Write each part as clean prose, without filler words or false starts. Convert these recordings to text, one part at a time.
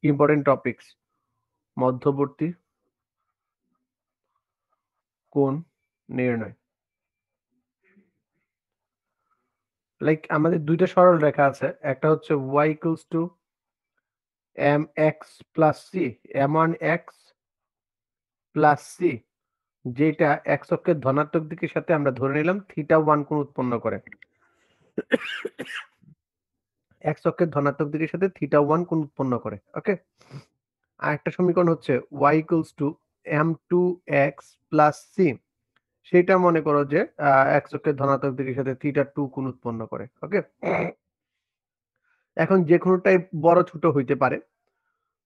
Important topics, মধ্যবর্তী কোণ নির্ণয়। লাইক আমাদের দুইটা সরল রেখা আছে, একটা হচ্ছে y equals to mx plus c, m1x plus c, যেটা x অক্ষের ধনাত্মক দিকের সাথে আমরা ধরে নিলাম θ1 কোণ উৎপন্ন করে। x অক্ষের ধনাত্মক দিকের সাথে θ1 কোণ উৎপন্ন করে। ওকে, আর একটা সমীকরণ হচ্ছে y equals to m2x plus c, সেটা মনে করো যে x অক্ষের ধনাত্মক দিকের সাথে θ2 কোণ উৎপন্ন করে। ওকে, এখন যে কোনোটাই বড় ছোট হইতে পারে,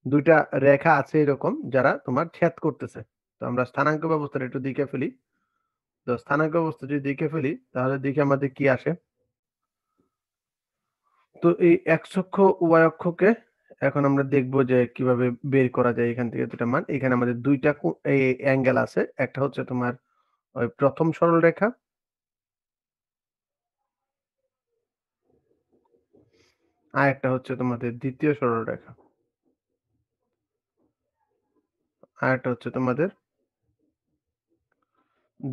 দুইটা রেখা আছে এরকম যারা তোমার ছেদ করতেছে। তো আমরা স্থানাঙ্ক ব্যবস্থাটা একটু দেখে ফেলি। তো স্থানাঙ্ক ব্যবস্থা যদি দেখে ফেলি তাহলে দেখি আমাদের কি আসে। তো এই x অক্ষ y অক্ষকে এখন আমরা দেখব যে কিভাবে বের করা যায় এখান থেকে দুটা মান। এখানে আমাদের দুইটা এই অ্যাঙ্গেল আছে, একটা হচ্ছে তোমার ওই প্রথম সরল রেখা, আর একটা হচ্ছে তোমাদের দ্বিতীয় সরল রেখা, আর একটা হচ্ছে তোমাদের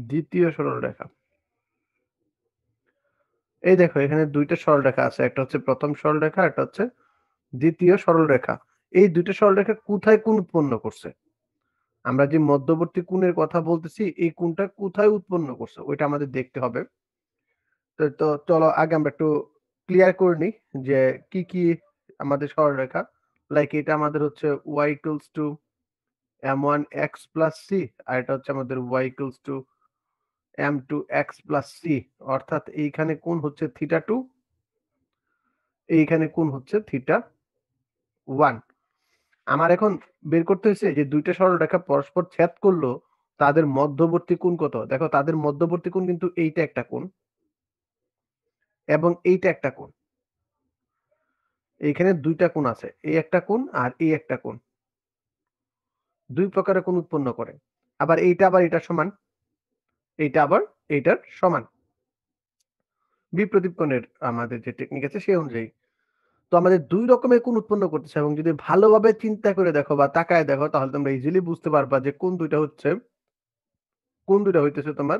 দ্বিতীয় সরল রেখা। এই দেখো এখানে দুইটা সরল রেখা আছে, একটা হচ্ছে প্রথম সরল রেখা, একটা হচ্ছে দ্বিতীয় সরল রেখা। এই দুইটা সরল রেখা কোথায় কোণ উৎপন্ন করছে? আমরা যে মধ্যবর্তী কোণের কথা বলতেছি এই কোণটা কোথায় উৎপন্ন করছে ওইটা আমাদের দেখতে হবে। তো চলো আগে আমরা একটু ক্লিয়ার করে নিই যে কি কি আমাদের সরলরেখা। লাইক এটা আমাদের হচ্ছে y equals to m1x plus c, আর এটা হচ্ছে আমাদের y equals to m2x plus c, অর্থাৎ এইখানে কোণ হচ্ছে θ2, এইখানে কোণ হচ্ছে θ1। আমার এখন বের করতে হয়েছে যে দুইটা সরলরেখা পরস্পর ছেদ করলো তাদের মধ্যবর্তী কোণ কত। দেখো তাদের মধ্যবর্তী কোণ কিন্তু এইটা একটা কোণ এবং এইটা একটা কোণ। এইখানে দুইটা কোণ আছে, এই একটা কোণ আর এই একটা কোণ, দুই প্রকারের কোণ উৎপন্ন করে। আবার এইটা আবার এটার সমান, এইটা আবার এইটার সমান, বিপরীত কোণের আমাদের যে টেকনিক আছে সেই অনুযায়ী। তো আমাদের দুই রকমের কোণ উৎপন্ন করতেছে এবং যদি ভালোভাবে চিন্তা করে দেখো বা তাকায় দেখো তাহলে তোমরা ইজিলি বুঝতে পারবা যে কোন দুইটা হচ্ছে, কোন দুইটা হইতেছে তোমার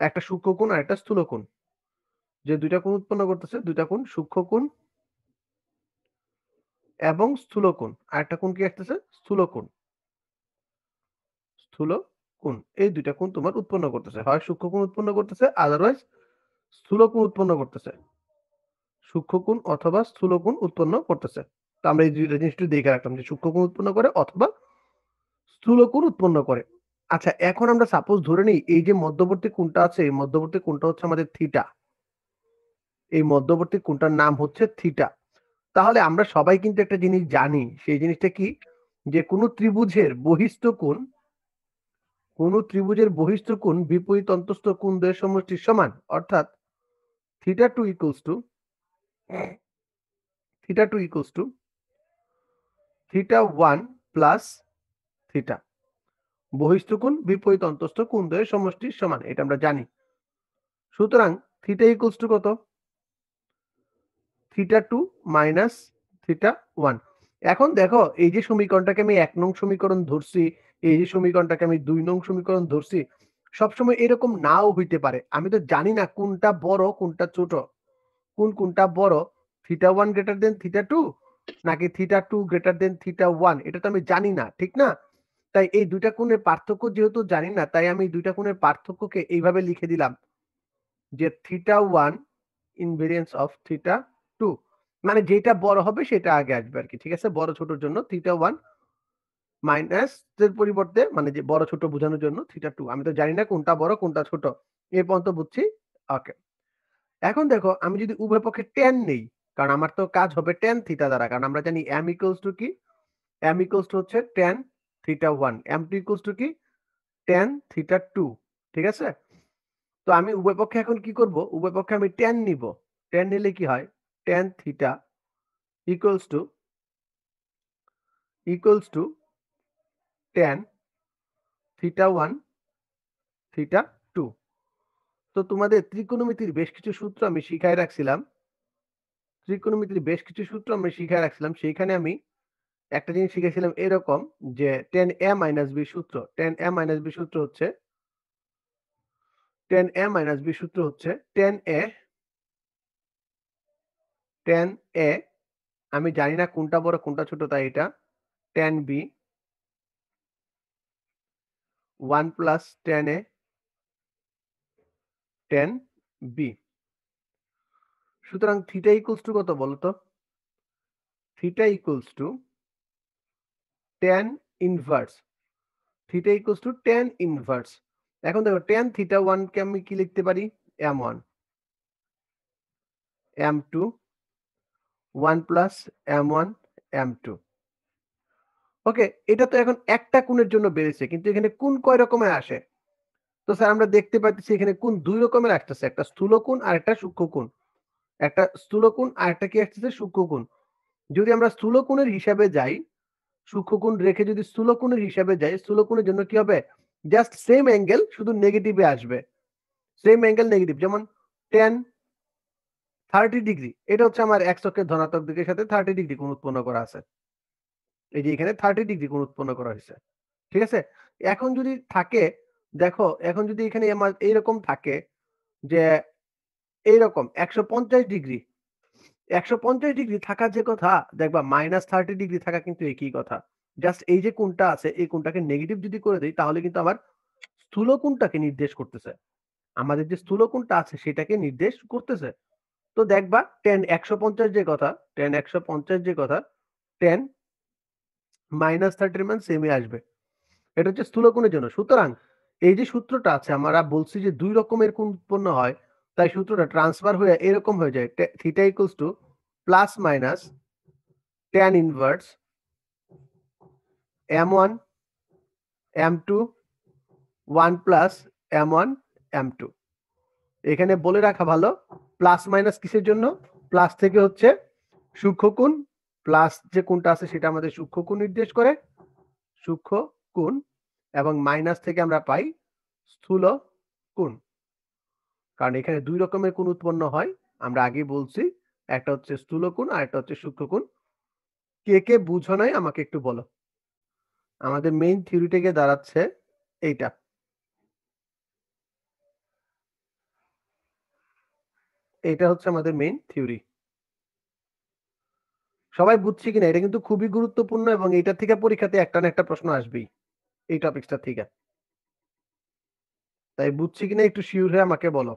একটা সূক্ষ্ম কোণ আর একটা স্থূল কোণ। যে দুইটা কোণ উৎপন্ন করতেছে দুইটা কোণ সূক্ষ্ম কোণ এবং স্থূল কোণ। আর একটা কোণ কি আসতেছে? স্থূল কোণ। স্থূল কোণ, এই দুইটা কোণ তোমার উৎপন্ন করতেছে, হয় সূক্ষ্ম কোণ উৎপন্ন করতেছে, আদারওয়াইজ স্থূল কোণ উৎপন্ন করতেছে। সূক্ষ্ম কোণ অথবা স্থূল কোণ উৎপন্ন করতেছে। তো আমরা এই দুইটা জিনিস একটু দেখে রাখলাম যে সূক্ষ্ম কোণ উৎপন্ন করে অথবা স্থূল কোণ উৎপন্ন করে। আচ্ছা, এখন আমরা সাপোজ ধরে নিই এই যে মধ্যবর্তী কোণটা আছে এই মধ্যবর্তী কোণটা হচ্ছে আমাদের থিটা। এই মধ্যবর্তী কোণটার নাম হচ্ছে থিটা। তাহলে আমরা সবাই কিন্তু একটা জিনিস জানি, সেই জিনিসটা কি, যে কোনো ত্রিভুজের বহিস্থ কোণ, কোনো ত্রিভুজের বহিস্থ কোণ বিপরীত অন্তস্থ কোণ দ্বয়ের সমষ্টির সমান। অর্থাৎ θ2 equals to θ2 equals to θ1 plus theta. বহিস্থ কোণ বিপরীত অন্তস্থ কোণ দ্বয়ের সমষ্টির সমান, এটা আমরা জানি। সুতরাং থিটা ইকুয়ালস টু কত? θ2 মাইনাস θ1। এখন দেখো এই যে সমীকরণটাকে আমি 1 নং সমীকরণ ধরছি, এই যে সমীকরণটাকে আমি 2 নং সমীকরণ ধরছি, সবসময় এরকম নাও হইতে পারে। আমি তো জানি না কোনটা বড় কোনটা ছোট, কোনটা বড়, θ1 গ্রেটার দেন θ2 নাকি θ2 গ্রেটার দেন θ1, এটা তো আমি জানি না, ঠিক না? তাই এই দুইটা কোণের পার্থক্য যেহেতু জানি না, তাই আমি দুইটা কোণের পার্থক্যকে এইভাবে লিখে দিলাম যে θ1 ইনভেরিয়েন্স অফ θ2, মানে যেটা বড় হবে সেটা আগে আসবে আর কি, ঠিক আছে? বড় ছোটর জন্য θ1 মাইনাস এর পরিবর্তে মানে যে বড় ছোট বোঝানোর জন্য θ2। আমি তো জানি না কোনটা বড় কোনটা ছোট, এই পর্যন্ত বুঝছি। ওকে, এখন দেখো আমি যদি উভয় পক্ষে tan নেই, কারণ আমার তো কাজ হবে tan থিটা দ্বারা, কারণ আমরা জানি m ইকুয়ালস টু কি, m ইকুয়ালস টু হচ্ছে tan θ1, m2 ইকুয়ালস টু কি, tan θ2, ঠিক আছে? তো আমি উভয় পক্ষে এখন কি করব, উভয় পক্ষে আমি tan নিব। tan নিলে কি হয়, tan theta equals to tan θ1 θ2। তো তোমাদের ত্রিকোণমিতির বেশ কিছু সূত্র আমি শিখায় রাখছিলাম, সেইখানে আমি একটা জিনিস শিখেছিলাম এরকম যে tan a মাইনাস b সূত্র। tan a মাইনাস b সূত্র হচ্ছে tan a আমি জানি না কোনটা বড় কোনটা ছোট তাই এটা tan b 1 plus tan a tan b। সুতরাং থিটা ইকুয়ালস টু কত বলতো? Theta equals to tan inverse. Theta equals to tan inverse. এখন দেখো tan থিটা 1 কে আমি কি লিখতে পারি? m1 m2 1 plus m1 m2। ওকে, এটা তো এখন একটা কোণের জন্য বেড়েছে কিন্তু এখানে কোণ কয় রকমের আসে? তো স্যার আমরা দেখতে পাচ্ছি এখানে কোণ দুই রকমের আসতেছে, একটা স্থূল কোণ আর একটা সূক্ষ্ম কোণ। একটা স্থূল কোণ আর একটা কি আসতেছে? সূক্ষ্ম কোণ। যদি আমরা স্থূল কোণের হিসাবে যাই, সূক্ষ্ম কোণ রেখে যদি স্থূল কোণের হিসাবে যাই, স্থূল কোণের জন্য কি হবে? জাস্ট সেম অ্যাঙ্গেল শুধু নেগেটিভে আসবে। সেম অ্যাঙ্গেল নেগেটিভ যেমন tan 30 ডিগ্রি। এটা হচ্ছে আমার x অক্ষের ধনাত্মক দিকের সাথে 30 ডিগ্রি কোণ উৎপন্ন করা আছে। এই যে এখানে 30 ডিগ্রি কোণ উৎপন্ন করা হইছে। ঠিক আছে? এখন যদি থাকে দেখো এখন যদি এখানে আমার এইরকম থাকে যে এইরকম ১৫০ ডিগ্রি, ১৫০ ডিগ্রি থাকার যে কথা দেখবা -30 ডিগ্রি থাকা কিন্তু একই কথা। জাস্ট এই যে কোণটা আছে এই কোণটাকে নেগেটিভ যদি করে দেই তাহলে কিন্তু আমার স্থূল কোণটাকে নির্দেশ করতেছে। আমাদের যে স্থূল কোণটা আছে সেটাকে নির্দেশ করতেছে। তো দেখবা tan ১৫০ যে কথা, tan ১৫০ যে কথা, tan -30 এর মান সেমই আসবে। এটা হচ্ছে স্থূল কোণের জন্য। সুতরাং এই যে সূত্রটা আছে আমরা বলছি যে ২ রকমের কোণ উৎপন্ন হয়। তাই সূত্রটা ট্রান্সফার হয়ে এরকম হয়ে যায়। Theta equals to plus minus tan inverse m1 m2 1 plus m1 m2। এখানে বলে রাখা ভালো প্লাস মাইনাস কিসের জন্য? প্লাস থেকে হচ্ছে সূক্ষ্ম কোণ, প্লাস যে কোণটা আছে সেটা আমাদের সূক্ষ্ম কোণ নির্দেশ করে, সূক্ষ্ম কোণ এবং মাইনাস থেকে আমরা পাই স্থূল কোণ। কারণ এখানে ২ রকমের কোণ উৎপন্ন হয়। আমরা আগেই বলছি। একটা হচ্ছে স্থূল কোণ আর একটা হচ্ছে সূক্ষ্ম কোণ। কে বুঝো নাই আমাকে একটু বলো। আমাদের মেইন থিওরিটা গিয়ে দাঁড়াচ্ছে এইটা। এইটা হচ্ছে আমাদের মেইন থিওরি। সবাই বুঝছি কিনা এটা কিন্তু খুবই গুরুত্বপূর্ণ এবং এইটা থেকে পরীক্ষাতে একটা না একটা প্রশ্ন আসবেই। এই টপিকসটা থেকে। তাই বুঝছি কিনা একটু সিউর হয়ে আমাকে বলো।